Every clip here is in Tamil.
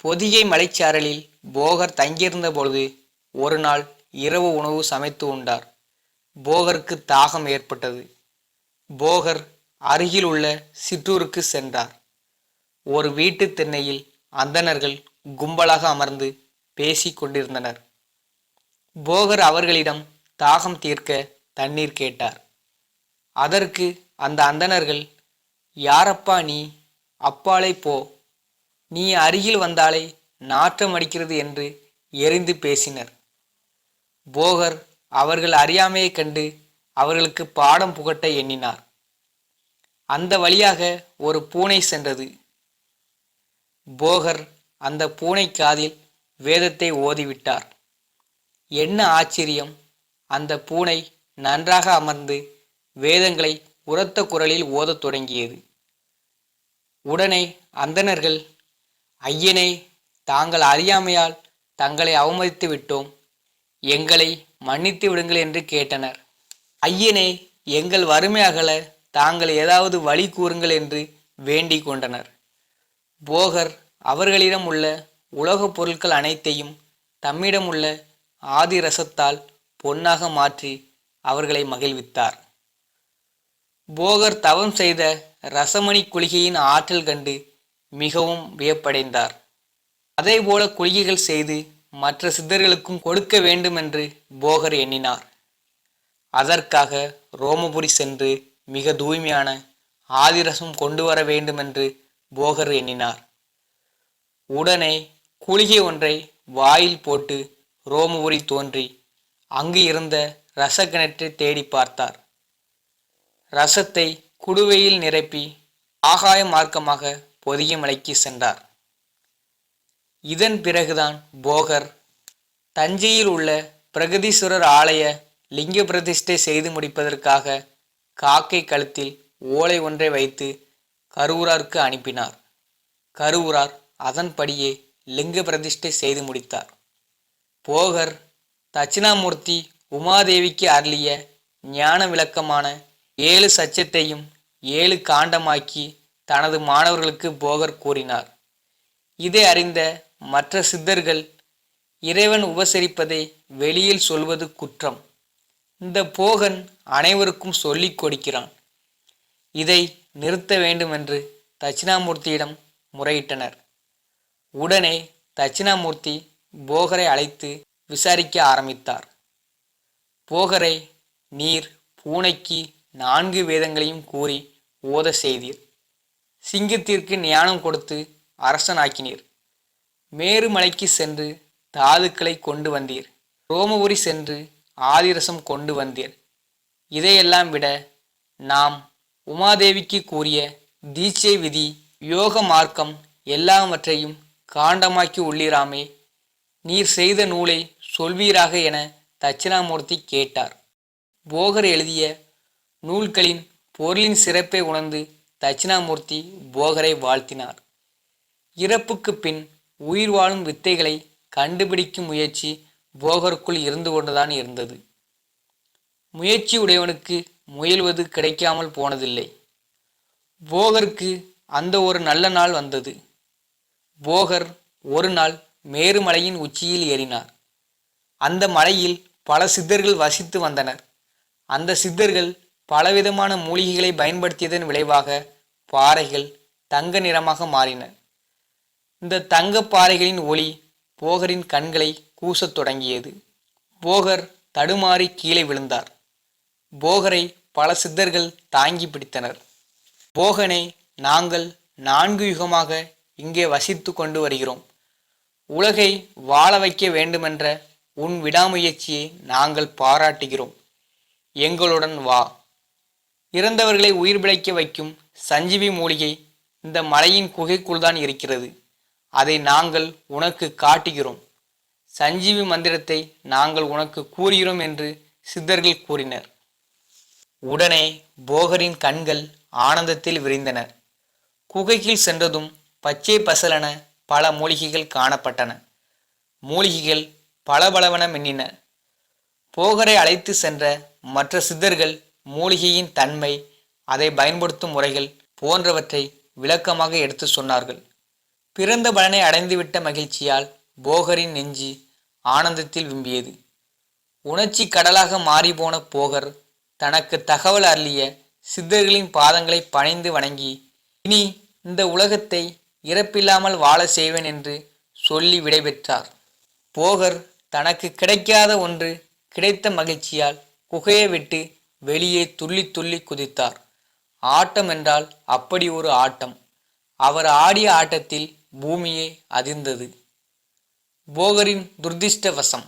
பொதிகை மலைச்சாரலில் போகர் தங்கியிருந்த பொழுது ஒரு நாள் இரவு உணவு சமைத்து உண்டார். போகருக்கு தாகம் ஏற்பட்டது. போகர் அருகில் உள்ள சிற்றூருக்கு சென்றார். ஒரு வீட்டு திண்ணையில் அந்தணர்கள் கும்பலாக அமர்ந்து பேசிக் கொண்டிருந்தனர். போகர் அவர்களிடம் தாகம் தீர்க்க தண்ணீர் கேட்டார். அதற்கு அந்த அந்தணர்கள், யாரப்பா நீ, அப்பாலே போ, நீ அருகில் வந்தாலே நாற்றம் அடிக்கிறது என்று எரிந்து பேசினர். போகர் அவர்கள் அறியாமையைக் கண்டு அவர்களுக்கு பாடம் புகட்ட எண்ணினார். அந்த வழியாக ஒரு பூனை சென்றது. போகர் அந்த பூனை காதில் வேதத்தை ஓதிவிட்டார். என்ன ஆச்சரியம்! அந்த பூனை நன்றாக அமர்ந்து வேதங்களை உரத்த குரலில் ஓதத் தொடங்கியது. உடனே அந்தணர்கள், ஐயனே, தாங்கள் அறியாமையால் தங்களை அவமதித்து விட்டோம், எங்களை மன்னித்து விடுங்கள் என்று கேட்டனர். ஐயனே, எங்கள் வறுமை அகல தாங்கள் ஏதாவது வழி கூறுங்கள் என்று வேண்டிக் கொண்டனர். போகர் அவர்களிடம் உள்ள உலோகப் பொருட்கள் அனைத்தையும் தம்மிடம் உள்ள ஆதி ரசத்தால் பொன்னாக மாற்றி அவர்களை மகிழ்வித்தார். போகர் தவம் செய்த ரசமணி குளிகையின் ஆற்றல் கண்டு மிகவும் வியப்படைந்தார். அதேபோல குளிகைகள் செய்து மற்ற சித்தர்களுக்கும் கொடுக்க வேண்டுமென்று போகர் எண்ணினார். அதற்காக ரோமபுரி சென்று மிக தூய்மையான ஆதிரசம் கொண்டு வர வேண்டுமென்று போகர் எண்ணினார். உடனே குளிகை ஒன்றை வாயில் போட்டு ரோமபுரி தோன்றி அங்கு இருந்த ரச கிணற்றை தேடி பார்த்தார். ரசத்தை குடுவையில் நிரப்பி ஆகாய மார்க்கமாக பொதிகை மலைக்கு சென்றார். இதன் பிறகுதான் போகர் தஞ்சையில் உள்ள பிரகதீஸ்வரர் ஆலய லிங்க பிரதிஷ்டை செய்து முடிப்பதற்காக காக்கை கழுத்தில் ஓலை ஒன்றை வைத்து கருவூராருக்கு அனுப்பினார். கருவூரார் அதன்படியே லிங்க பிரதிஷ்டை செய்து முடித்தார். போகர் தட்சிணாமூர்த்தி உமாதேவிக்கு அருளிய ஞான விளக்கமான 7 சச்சத்தையும் 7 காண்டமாக்கி தனது மாணவர்களுக்கு போகர் கூறினார். இதை அறிந்த மற்ற சித்தர்கள், இறைவன் உபசரிப்பதை வெளியில் சொல்வது குற்றம், இந்த போகன் அனைவருக்கும் சொல்லிக் கொடுக்கிறான், இதை நிறுத்த வேண்டுமென்று தட்சிணாமூர்த்தியிடம் முறையிட்டனர். உடனே தட்சிணாமூர்த்தி போகரை அழைத்து விசாரிக்க ஆரம்பித்தார். போகரை, நீர் பூனைக்கு 4 வேதங்களையும் கூறி ஓத செய்தீர், சிங்கத்திற்கு ஞானம் கொடுத்து அரசனாக்கினீர், மேருமலைக்கு சென்று தாதுக்களை கொண்டு வந்தீர், ரோமபுரி சென்று ஆதிரசம் கொண்டு வந்தீர். இதையெல்லாம் விட நாம் உமாதேவிக்கு கூறிய தீட்சை விதி, யோக மார்க்கம் எல்லாவற்றையும் காண்டமாக்கி உள்ளிராமே, நீர் செய்த நூலை சொல்வீராக என தட்சிணாமூர்த்தி கேட்டார். போகர் எழுதிய நூல்களின் பொருளின் சிறப்பை உணர்ந்து தட்சிணாமூர்த்தி போகரை வாழ்த்தினார். இறப்புக்கு பின் உயிர் வாழும் வித்தைகளை கண்டுபிடிக்கும் முயற்சி போகருக்குள் இருந்து கொண்டுதான் இருந்தது. முயற்சி உடையவனுக்கு முயல்வது கிடைக்காமல் போனதில்லை. போகருக்கு அந்த ஒரு நல்ல நாள் வந்தது. போகர் ஒரு நாள் மேருமலையின் உச்சியில் ஏறினார். அந்த மலையில் பல சித்தர்கள் வசித்து வந்தனர். அந்த சித்தர்கள் பலவிதமான மூலிகைகளை பயன்படுத்தியதன் விளைவாக பாறைகள் தங்க நிறமாக மாறின. இந்த தங்க பாறைகளின் ஒளி போகரின் கண்களை கூசத் தொடங்கியது. போகர் தடுமாறி கீழே விழுந்தார். போகரை பல சித்தர்கள் தாங்கி பிடித்தனர். போகனே, நாங்கள் 4 யுகமாக இங்கே வசித்து கொண்டு வருகிறோம். உலகை வாழ வைக்க வேண்டுமென்ற உன் விடாமுயற்சியை நாங்கள் பாராட்டுகிறோம். எங்களுடன் வா. இறந்தவர்களை உயிர் பிழைக்க வைக்கும் சஞ்சீவி மூலிகை இந்த மலையின் குகைக்குள்தான் இருக்கிறது. அதை நாங்கள் உனக்கு காட்டுகிறோம். சஞ்சீவி மந்திரத்தை நாங்கள் உனக்கு கூறுகிறோம் என்று சித்தர்கள் கூறினர். உடனே போகரின் கண்கள் ஆனந்தத்தில் விரிந்தன. குகைக்குள் சென்றதும் பச்சை பசலென பல மூலிகைகள் காணப்பட்டன. மூலிகைகள் பளபளவென மின்னின. போகரை அழைத்து சென்ற மற்ற சித்தர்கள் மூலிகையின் தன்மை, அதை பயன்படுத்தும் முறைகள் போன்றவற்றை விளக்கமாக எடுத்து சொன்னார்கள். பிறந்த பலனை அடைந்துவிட்ட மகிழ்ச்சியால் போகரின் நெஞ்சு ஆனந்தத்தில் விம்பியது. உணர்ச்சி கடலாக மாறிப்போன போகர் தனக்கு தகவல் அருளிய சித்தர்களின் பாதங்களை பணிந்து வணங்கி, இனி இந்த உலகத்தை இறப்பில்லாமல் வாழ செய்வேன் என்று சொல்லி விடைபெற்றார். போகர் தனக்கு கிடைக்காத ஒன்று கிடைத்த மகிழ்ச்சியால் குகையை விட்டு வெளியே துள்ளி துள்ளி குதித்தார். ஆட்டம் என்றால் அப்படி ஒரு ஆட்டம். அவர் ஆடிய ஆட்டத்தில் பூமியே அதிர்ந்தது. போகரின் துர்திஷ்டவசம்.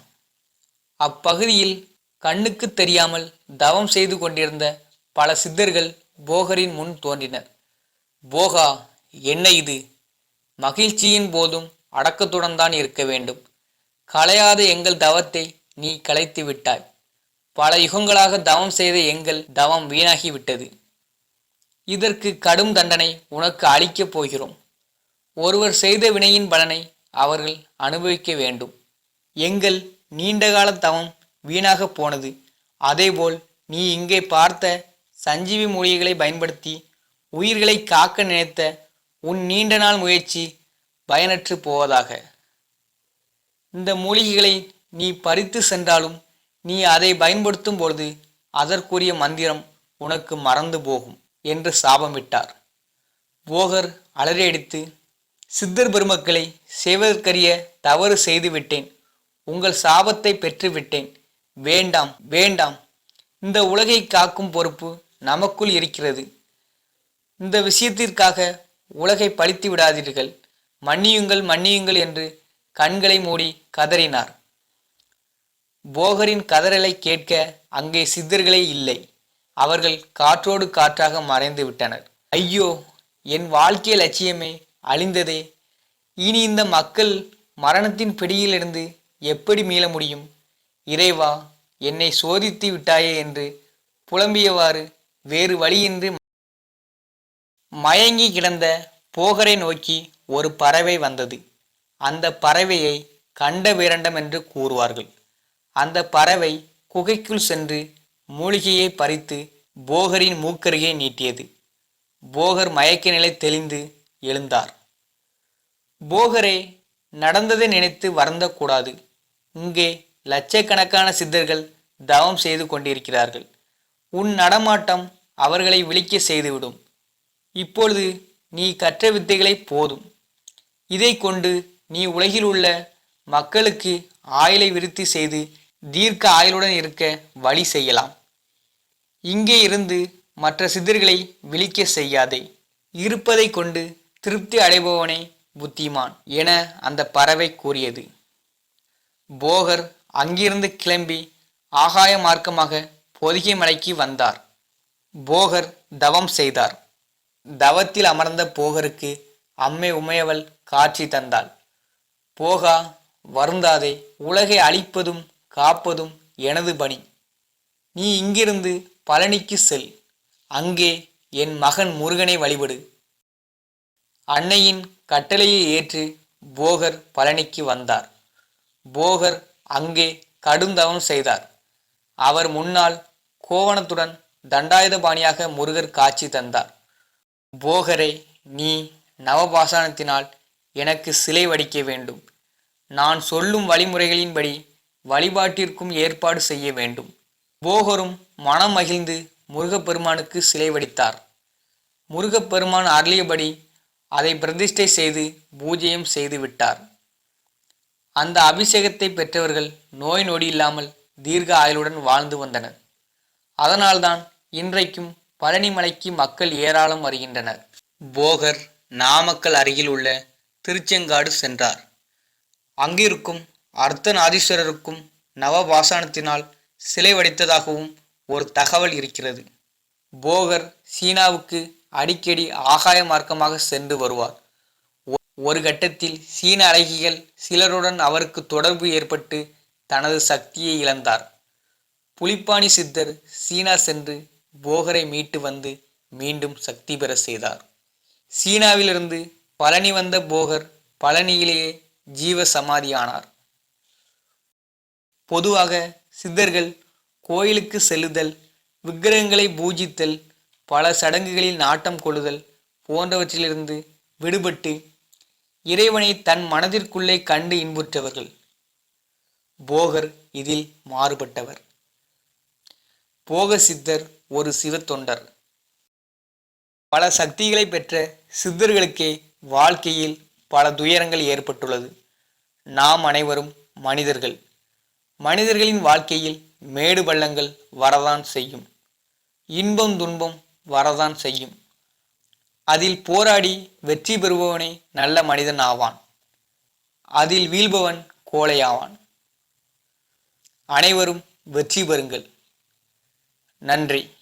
அப்பகுதியில் கண்ணுக்கு தெரியாமல் தவம் செய்து கொண்டிருந்த பல சித்தர்கள் போகரின் முன் தோன்றினர். போகா, என்ன இது? மகிழ்ச்சியின் போதும் அடக்கத்துடன் தான் இருக்க வேண்டும். கலையாத எங்கள் தவத்தை நீ கலைத்து விட்டாய். பல யுகங்களாக தவம் செய்த எங்கள் தவம் வீணாகிவிட்டது. இதற்கு கடும் தண்டனை உனக்கு அளிக்கப் போகிறோம். ஒருவர் செய்த வினையின் பலனை அவர்கள் அனுபவிக்க வேண்டும். எங்கள் நீண்டகால தவம் வீணாக போனது. அதேபோல் நீ இங்கே பார்த்த சஞ்சீவி மூலிகைகளை பயன்படுத்தி உயிர்களை காக்க நினைத்த உன் நீண்ட நாள் முயற்சி பயனற்று போவதாக. இந்த மூலிகைகளை நீ பறித்து சென்றாலும் நீ அதை பயன்படுத்தும் பொழுது அதற்குரிய மந்திரம் உனக்கு மறந்து போகும் என்று சாபமிட்டார். போகர் அலறியடித்து, சித்தர் பெருமக்களை செய்வதற்கரிய தவறு செய்துவிட்டேன். உங்கள் சாபத்தை பெற்றுவிட்டேன். வேண்டாம் வேண்டாம். இந்த உலகை காக்கும் பொறுப்பு நமக்குள் இருக்கிறது. இந்த விஷயத்திற்காக உலகை பழித்து விடாதீர்கள். மன்னியுங்கள் மன்னியுங்கள் என்று கண்களை மூடி கதறினார். போகரின் கதறலை கேட்க அங்கே சித்தர்களே இல்லை. அவர்கள் காற்றோடு காற்றாக மறைந்து விட்டனர். ஐயோ, என் வாழ்க்கை லட்சியமே அழிந்ததே. இனி இந்த மக்கள் மரணத்தின் பிடியிலிருந்து எப்படி மீள முடியும்? இறைவா, என்னை சோதித்து விட்டாயே என்று புலம்பியவாறு வேறு வழியின்றி மயங்கி கிடந்த போகரை நோக்கி ஒரு பறவை வந்தது. அந்த பறவையை கண்ட பேரண்டம் என்று கூறுவார்கள். அந்த பறவை குகைக்குள் சென்று மூலிகையை பறித்து போகரின் மூக்கருகே நீட்டியது. போகர் மயக்க நிலை தெளிந்து எழுந்தார். போகரே, நடந்ததை நினைத்து வருந்தக்கூடாது. இங்கே லட்சக்கணக்கான சித்தர்கள் தவம் செய்து கொண்டிருக்கிறார்கள். உன் நடமாட்டம் அவர்களை விழிக்க செய்துவிடும். இப்பொழுது நீ கற்ற வித்தைகளை போதும். இதை கொண்டு நீ உலகில் உள்ள மக்களுக்கு ஆயுளை விருத்தி செய்து தீர்க்க ஆயுளுடன் இருக்க வழி செய்யலாம். இங்கே இருந்து மற்ற சித்தர்களை விழிக்க செய்யாதே. இருப்பதை கொண்டு திருப்தி அடைபவனே புத்திமான் என அந்த பறவை கூறியது. போகர் அங்கிருந்து கிளம்பி ஆகாய மார்க்கமாக பொதிகை மலைக்கு வந்தார். போகர் தவம் செய்தார். தவத்தில் அமர்ந்த போகருக்கு அம்மை உமையவள் காட்சி தந்தாள். போகா, வருந்தாதே. உலகை அழிப்பதும் காப்பதும் எனது பணி. நீ இங்கிருந்து பழனிக்கு செல். அங்கே என் மகன் முருகனை வழிபடு. அன்னையின் கட்டளையை ஏற்று போகர் பழனிக்கு வந்தார். போகர் அங்கே கடுந்தவம் செய்தார். அவர் முன்னால் கோவணத்துடன் தண்டாயுதபாணியாக முருகர் காட்சி தந்தார். போகரே, நீ நவபாசானத்தினால் எனக்கு சிலை வடிக்க வேண்டும். நான் சொல்லும் வழிமுறைகளின்படி வழிபாட்டிற்கும் ஏற்பாடு செய்ய வேண்டும். போகரும் மனம் மகிழ்ந்து முருகப்பெருமானுக்கு சிலை வடித்தார். முருகப்பெருமான் அருளியபடி அதை பிரதிஷ்டை செய்து பூஜையும் செய்து விட்டார். அந்த அபிஷேகத்தை பெற்றவர்கள் நோய் நொடி இல்லாமல் தீர்க்க ஆயுளுடன் வாழ்ந்து வந்தனர். அதனால்தான் இன்றைக்கும் பழனி மலைக்கு மக்கள் ஏராளம் வருகின்றனர். போகர் நாமக்கல் அருகில் உள்ள திருச்செங்காடு சென்றார். அங்கிருக்கும் அர்த்தநாதீஸ்வரருக்கும் நவபாசானத்தினால் சிலை வடித்ததாகவும் ஒரு தகவல் இருக்கிறது. போகர் சீனாவுக்கு அடிக்கடி ஆகாய மார்க்கமாக சென்று வருவார். ஒரு கட்டத்தில் சீன அழகிகள் சிலருடன் அவருக்கு தொடர்பு ஏற்பட்டு தனது சக்தியை இழந்தார். புலிப்பாணி சித்தர் சீனா சென்று போகரை மீட்டு வந்து மீண்டும் சக்தி பெற செய்தார். சீனாவிலிருந்து பழனி வந்த போகர் பழனியிலேயே ஜீவ சமாதியானார். பொதுவாக சித்தர்கள் கோயிலுக்கு செல்லுதல், விக்கிரகங்களை பூஜித்தல், பல சடங்குகளில் நாட்டம் கொள்ளுதல் போன்றவற்றிலிருந்து விடுபட்டு இறைவனை தன் மனதிற்குள்ளே கண்டு இன்புற்றவர்கள். போகர் இதில் மாறுபட்டவர். போக சித்தர் ஒரு சிவத்தொண்டர். பல சக்திகளை பெற்ற சித்தர்களுக்கே வாழ்க்கையில் பல துயரங்கள் ஏற்பட்டுள்ளது. நாம் அனைவரும் மனிதர்கள். மனிதர்களின் வாழ்க்கையில் மேடு பள்ளங்கள் வரதான் செய்யும். இன்பம் துன்பம் வரதான் செய்யும். அதில் போராடி வெற்றி பெறுபவனே நல்ல மனிதன் ஆவான். அதில் வீழ்பவன் கோழையாவான். அனைவரும் வெற்றி பெறுங்கள். நன்றி.